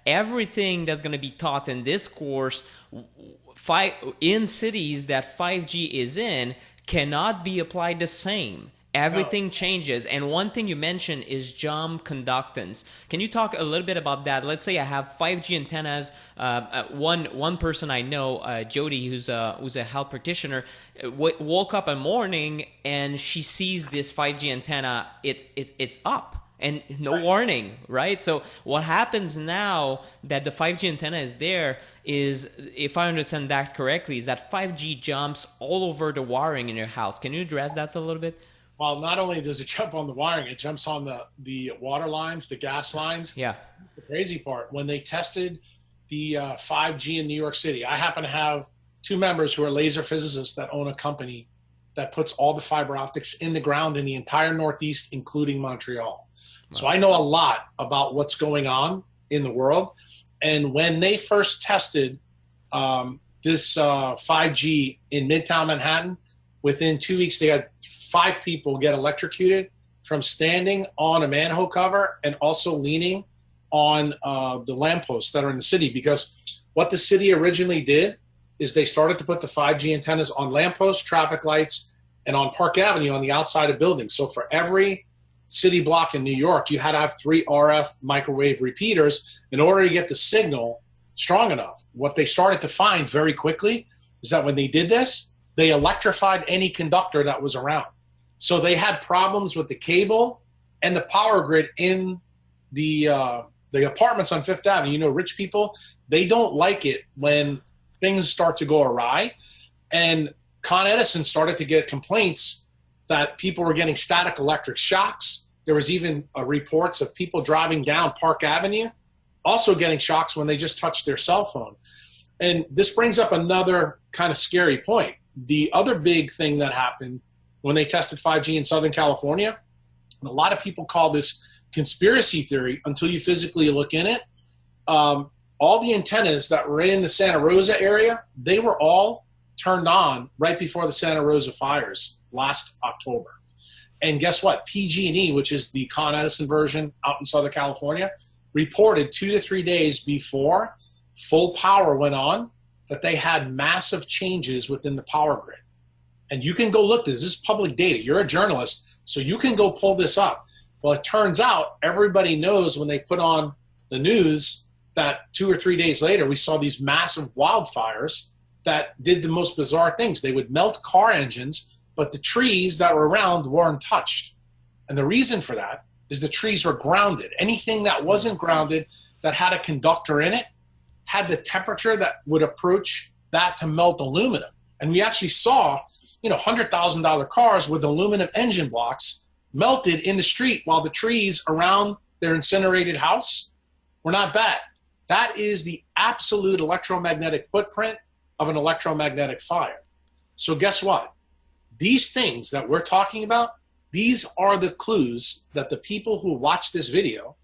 everything that's going to be taught in this course in cities that 5G is in cannot be applied the same. No. Everything changes. And one thing you mentioned is jump conductance. Can you talk a little bit about that? Let's say I have 5G antennas. One person I know, Jody, who's a health practitioner, woke up a morning and she sees this 5G antenna. It's up. And no warning, right? So what happens now that the 5G antenna is there is, if I understand that correctly, is that 5G jumps all over the wiring in your house. Can you address that a little bit? Well, not only does it jump on the wiring, it jumps on the water lines, the gas lines. Yeah. The crazy part, when they tested the 5G in New York City, I happen to have two members who are laser physicists that own a company that puts all the fiber optics in the ground in the entire Northeast, including Montreal. So I know a lot about what's going on in the world. And when they first tested this 5G in Midtown Manhattan, within 2 weeks, they had 5 people get electrocuted from standing on a manhole cover and also leaning on the lampposts that are in the city. Because what the city originally did is they started to put the 5G antennas on lampposts, traffic lights, and on Park Avenue on the outside of buildings. So for every city block in New York, you had to have 3 RF microwave repeaters in order to get the signal strong enough. What they started to find very quickly is that when they did this, they electrified any conductor that was around. So they had problems with the cable and the power grid in the apartments on Fifth Avenue. You know, rich people, they don't like it when things start to go awry. And Con Edison started to get complaints that people were getting static electric shocks. There was even reports of people driving down Park Avenue also getting shocks when they just touched their cell phone. And this brings up another kind of scary point. The other big thing that happened when they tested 5G in Southern California, and a lot of people call this conspiracy theory until you physically look in it, all the antennas that were in the Santa Rosa area, they were all turned on right before the Santa Rosa fires last October. And guess what? PG&E, which is the Con Edison version out in Southern California, reported 2 to 3 days before full power went on that they had massive changes within the power grid. And you can go look, this is public data. You're a journalist, so you can go pull this up. Well, it turns out everybody knows when they put on the news that 2 or 3 days later, we saw these massive wildfires that did the most bizarre things. They would melt car engines, but the trees that were around weren't touched. And the reason for that is the trees were grounded. Anything that wasn't grounded that had a conductor in it had the temperature that would approach that to melt aluminum. And we actually saw, $100,000 cars with aluminum engine blocks melted in the street while the trees around their incinerated house were not bad. That is the absolute electromagnetic footprint of an electromagnetic fire. So guess what? These things that we're talking about, these are the clues that the people who watch this video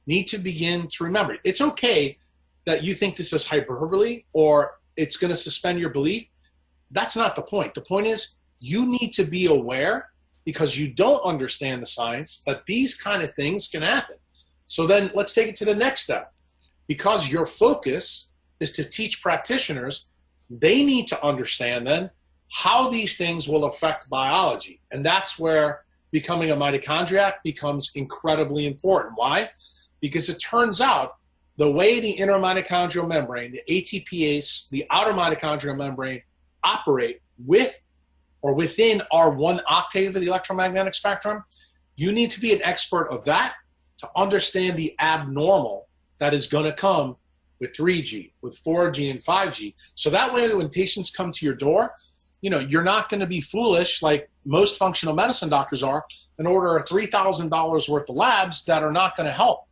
need to begin to remember. It's okay that you think this is hyperbole or it's going to suspend your belief. That's not the point. The point is you need to be aware, because you don't understand the science, that these kind of things can happen. So then let's take it to the next step. Because your focus is to teach practitioners, they need to understand then how these things will affect biology. And that's where becoming a mitochondriac becomes incredibly important. Why? Because it turns out the way the inner mitochondrial membrane, the ATPase, the outer mitochondrial membrane operate with or within our 1 octave of the electromagnetic spectrum, you need to be an expert of that to understand the abnormal that is going to come with 3G, with 4G and 5G. So that way when patients come to your door, you're not going to be foolish like most functional medicine doctors are and order $3,000 worth of labs that are not going to help.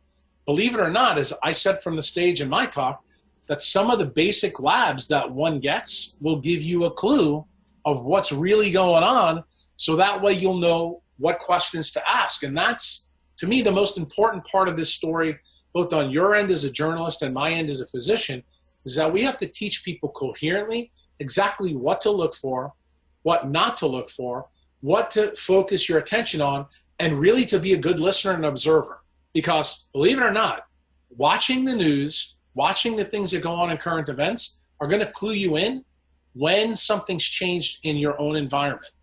Believe it or not, as I said from the stage in my talk, that some of the basic labs that one gets will give you a clue of what's really going on. So that way you'll know what questions to ask. And that's, to me, the most important part of this story, both on your end as a journalist and my end as a physician, is that we have to teach people coherently exactly what to look for, what not to look for, what to focus your attention on, and really to be a good listener and observer. Because believe it or not, watching the news watching the things that go on in current events are going to clue you in when something's changed in your own environment.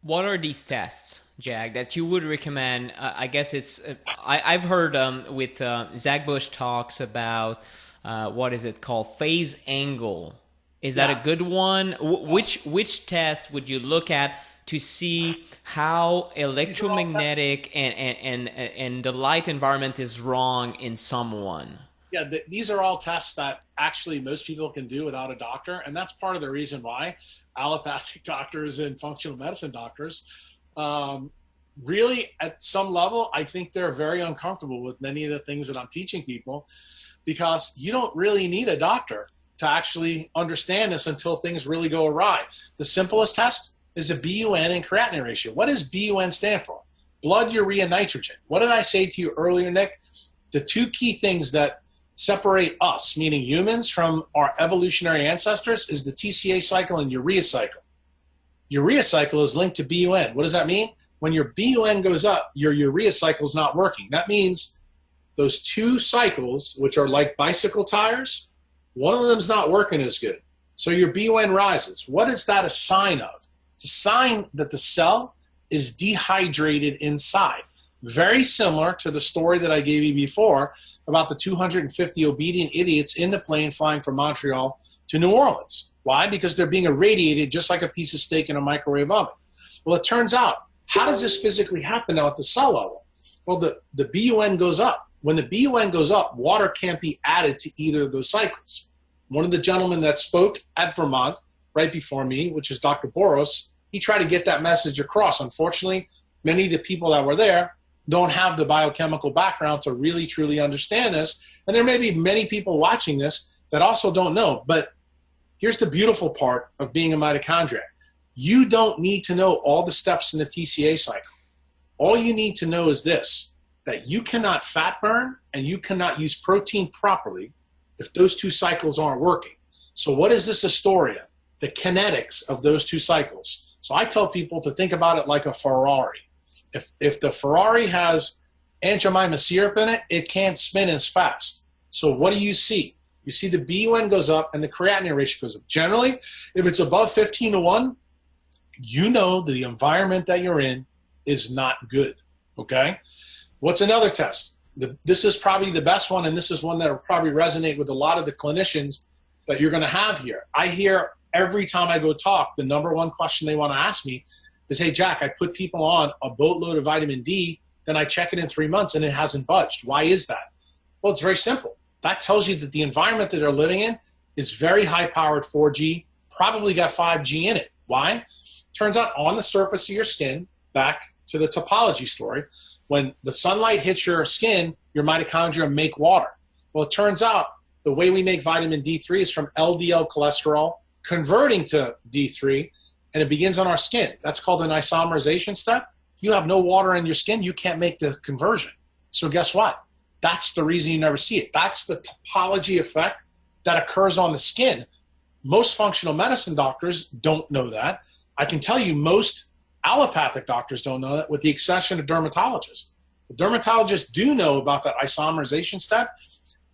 What are these tests, Jack, that you would recommend? I guess it's I've heard with Zach Bush talks about what is it called, phase angle. Is that a good one? Which test would you look at to see how electromagnetic and the light environment is wrong in someone? Yeah, these are all tests that actually most people can do without a doctor, and that's part of the reason why allopathic doctors and functional medicine doctors really, at some level, I think they're very uncomfortable with many of the things that I'm teaching people, because you don't really need a doctor to actually understand this until things really go awry. The simplest test is a BUN and creatinine ratio. What does BUN stand for? Blood urea nitrogen. What did I say to you earlier, Nick? The two key things that separate us, meaning humans, from our evolutionary ancestors is the TCA cycle and urea cycle. Urea cycle is linked to BUN. What does that mean? When your BUN goes up, your urea cycle is not working. That means those two cycles, which are like bicycle tires, one of them is not working as good. So your BUN rises. What is that a sign of? It's a sign that the cell is dehydrated inside. Very similar to the story that I gave you before about the 250 obedient idiots in the plane flying from Montreal to New Orleans. Why? Because they're being irradiated just like a piece of steak in a microwave oven. Well, it turns out, how does this physically happen now at the cell level? Well, the BUN goes up. When the BUN goes up, water can't be added to either of those cycles. One of the gentlemen that spoke at Vermont right before me, which is Dr. Boros, he tried to get that message across. Unfortunately, many of the people that were there don't have the biochemical background to really, truly understand this. And there may be many people watching this that also don't know. But here's the beautiful part of being a mitochondriac. You don't need to know all the steps in the TCA cycle. All you need to know is this, that you cannot fat burn and you cannot use protein properly if those two cycles aren't working. So what is this a story of? The kinetics of those two cycles. So I tell people to think about it like a Ferrari. If the Ferrari has Aunt Jemima syrup in it, it can't spin as fast. So what do you see? You see the BUN goes up and the creatinine ratio goes up. Generally, if it's above 15-1, you know the environment that you're in is not good, okay? What's another test? This is probably the best one, and this is one that will probably resonate with a lot of the clinicians that you're going to have here. I hear every time I go talk, the number one question they want to ask me is, hey, Jack, I put people on a boatload of vitamin D, then I check it in 3 months and it hasn't budged. Why is that? Well, it's very simple. That tells you that the environment that they're living in is very high-powered 4G, probably got 5G in it. Why? Turns out on the surface of your skin, back to the topology story, when the sunlight hits your skin, your mitochondria make water. Well, it turns out the way we make vitamin D3 is from LDL cholesterol converting to D3, and it begins on our skin. That's called an isomerization step. If you have no water in your skin, you can't make the conversion. So guess what? That's the reason you never see it. That's the topology effect that occurs on the skin. Most functional medicine doctors don't know that. I can tell you most allopathic doctors don't know that, with the exception of dermatologists. The dermatologists do know about that isomerization step,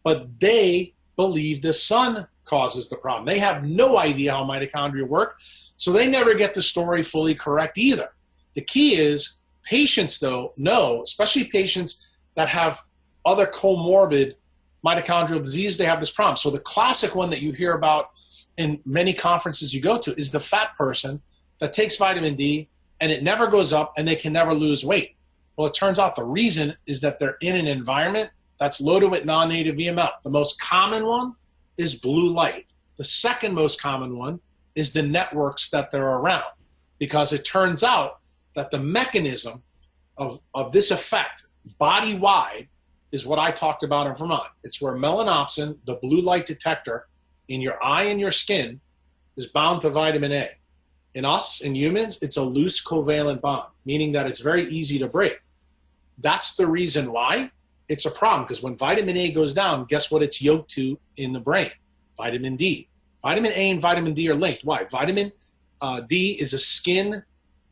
but they believe the sun causes the problem. They have no idea how mitochondria work, so they never get the story fully correct either. The key is patients, though, know, especially patients that have other comorbid mitochondrial disease, they have this problem. So the classic one that you hear about in many conferences you go to is the fat person that takes vitamin D and it never goes up and they can never lose weight. Well, it turns out the reason is that they're in an environment that's loaded with non-native EMF. The most common one is blue light. The second most common one is the networks that they're around, because it turns out that the mechanism of this effect body-wide is what I talked about in Vermont. It's where melanopsin, the blue light detector in your eye and your skin, is bound to vitamin A. In us, in humans, it's a loose covalent bond, meaning that it's very easy to break. That's the reason why it's a problem, because when vitamin A goes down, guess what it's yoked to in the brain? Vitamin D. Vitamin A and vitamin D are linked. Why? Vitamin D is a skin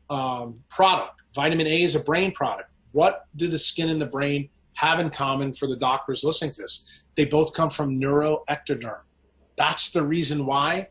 product. Vitamin A is a brain product. What do the skin and the brain have in common for the doctors listening to this. They both come from neuroectoderm. That's the reason why